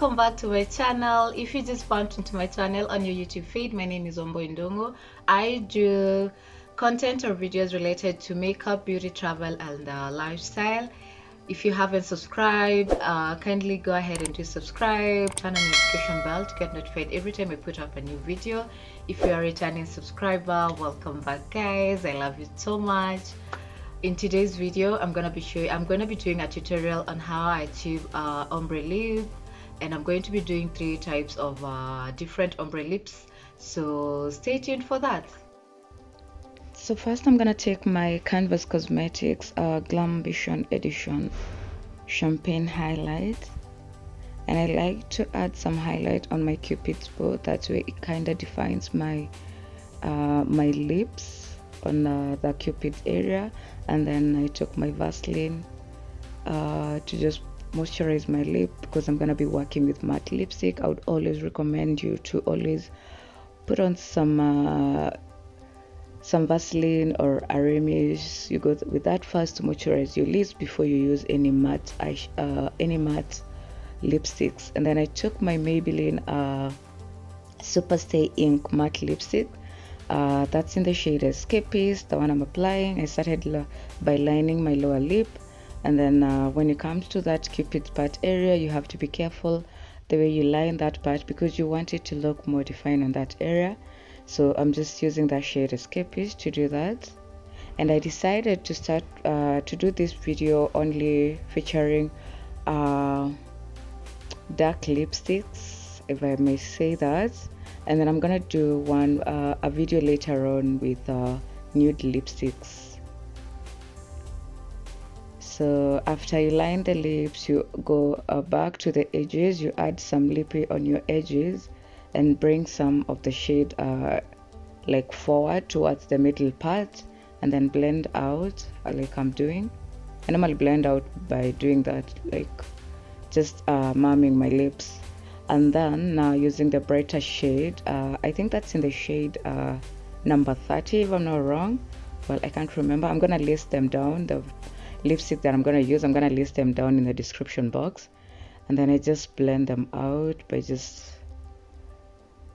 welcome back to my channel. If you just bumped into my channel on your YouTube feed, my name is Wambui Ndung'u. I do content or videos related to makeup, beauty, travel, and lifestyle. If you haven't subscribed, kindly go ahead and do subscribe, turn on the notification bell to get notified every time I put up a new video. If you are a returning subscriber, welcome back, guys. I love you so much. In today's video, I'm gonna be doing a tutorial on how I achieve ombre lip, and I'm going to be doing 3 types of different ombre lips, so stay tuned for that. So first, I'm gonna take my Canvas Cosmetics Glam Vision Edition Champagne Highlight, and I like to add some highlight on my Cupid's bow. That way it kind of defines my my lips on the Cupid's area. And then I took my Vaseline to just moisturize my lip, because I'm gonna be working with matte lipstick. I would always recommend you to always put on some Vaseline or Aramis. You go with that first to moisturize your lips before you use any matte lipsticks. And then I took my Maybelline Superstay Ink matte lipstick. That's in the shade Escapist, the one I'm applying. I started by lining my lower lip, and then when it comes to that Cupid's part area, you have to be careful the way you line that part, because you want it to look more defined on that area. So I'm just using that shade Escapist to do that. And I decided to start to do this video only featuring dark lipsticks, if I may say that. And then I'm gonna do a video later on with nude lipsticks. So after you line the lips, you go back to the edges, you add some lippy on your edges, and bring some of the shade like forward towards the middle part, and then blend out like I'm doing. I normally blend out by doing that, like just marming my lips. And then now using the brighter shade, I think that's in the shade number 30 if I'm not wrong. Well, I can't remember. I'm gonna list them down, the lipstick that I'm gonna use. I'm gonna list them down in the description box. And then I just blend them out by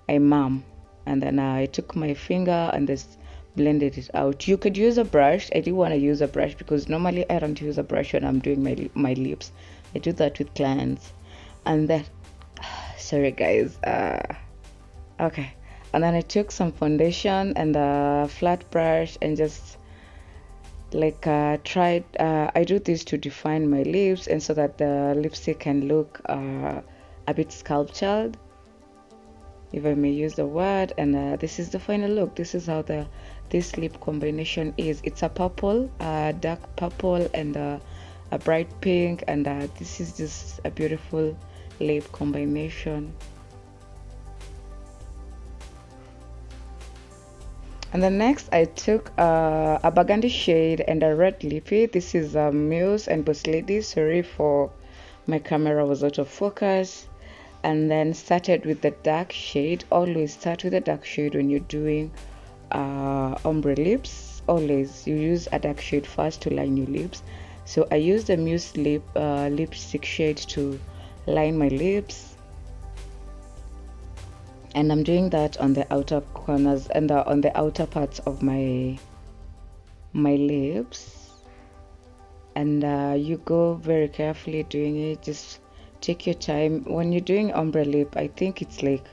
I marm. And then I took my finger and just blended it out. You could use a brush. I do want to use a brush because normally I don't use a brush when I'm doing my lips. I do that with clients. And then sorry guys, okay, and then I took some foundation and a flat brush and just like tried I do this to define my lips, and so that the lipstick can look a bit sculptured, if I may use the word. And this is the final look. This is how this lip combination is. It's a purple, dark purple, and a bright pink, and this is just a beautiful lip combination. And then next I took a burgundy shade and a red lippy. This is Muse and Boss Lady. Sorry for my camera was out of focus. And then started with the dark shade. Always start with the dark shade when you're doing ombre lips. Always you use a dark shade first to line your lips. So I used the Muse lipstick shade to line my lips, and I'm doing that on the outer corners and on the outer parts of my lips. And you go very carefully doing it. Just take your time when you're doing ombre lip. I think it's like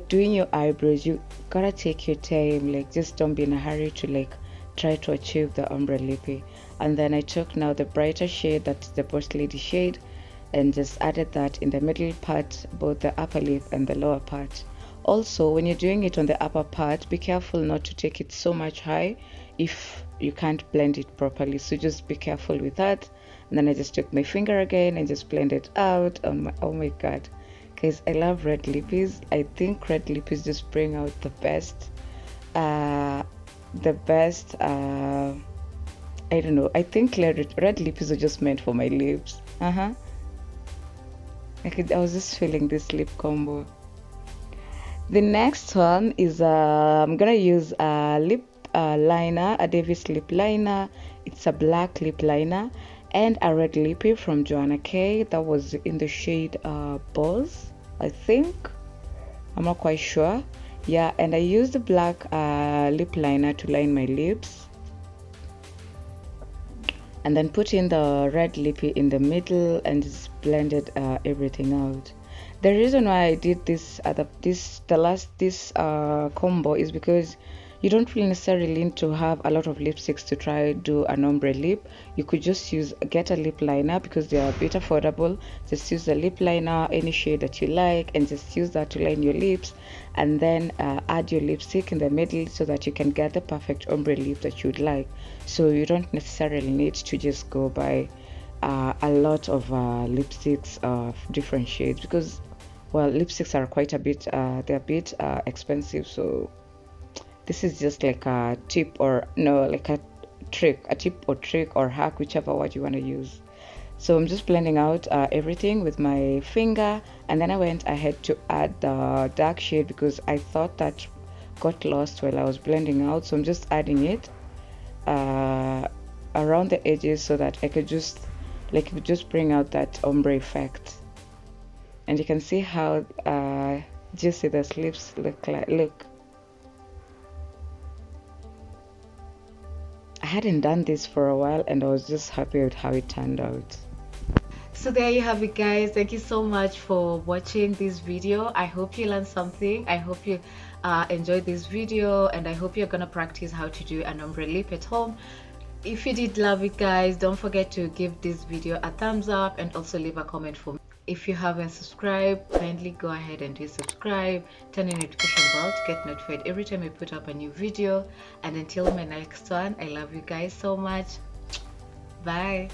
doing your eyebrows. You gotta take your time, like just don't be in a hurry to like try to achieve the ombre lippy. And then I took now the brighter shade, that's the Boss Lady shade, and just added that in the middle part, both the upper lip and the lower part. Also, when you're doing it on the upper part, be careful not to take it so much high if you can't blend it properly, so just be careful with that. And then I just took my finger again and just blend it out on my, oh my god guys, I love red lippies. I think red lippies just bring out the best I don't know, I think red lippies are just meant for my lips. I was just feeling this lip combo. The next one is I'm gonna use a lip liner, a Davis lip liner. It's a black lip liner, and a red lippy from Joanna that was in the shade Buzz, I think. I'm not quite sure. Yeah, and I used the black lip liner to line my lips, and then put in the red lippy in the middle and just blended everything out. The reason why I did this combo is because you don't really necessarily need to have a lot of lipsticks to try do an ombre lip. You could just get a lip liner because they are a bit affordable. Just use the lip liner, any shade that you like, and just use that to line your lips, and then add your lipstick in the middle so that you can get the perfect ombre lip that you'd like. So you don't necessarily need to just go buy a lot of lipsticks of different shades, because well, lipsticks are quite a bit they're a bit expensive. So this is just like a tip, or no, like a tip or trick or hack, whichever word you want to use. So I'm just blending out everything with my finger, and then I went ahead to add the dark shade because I thought that got lost while I was blending out. So I'm just adding it around the edges so that I could just bring out that ombre effect. And you can see how juicy the lips look. I hadn't done this for a while, and I was just happy with how it turned out. So there you have it, guys. Thank you so much for watching this video. I hope you learned something. I hope you enjoyed this video, and I hope you're gonna practice how to do an ombre lip at home. If you did love it, guys, don't forget to give this video a thumbs up and also leave a comment for me. If you haven't subscribed, kindly go ahead and do subscribe, turn on the notification bell to get notified every time I put up a new video. And until my next one, I love you guys so much. Bye.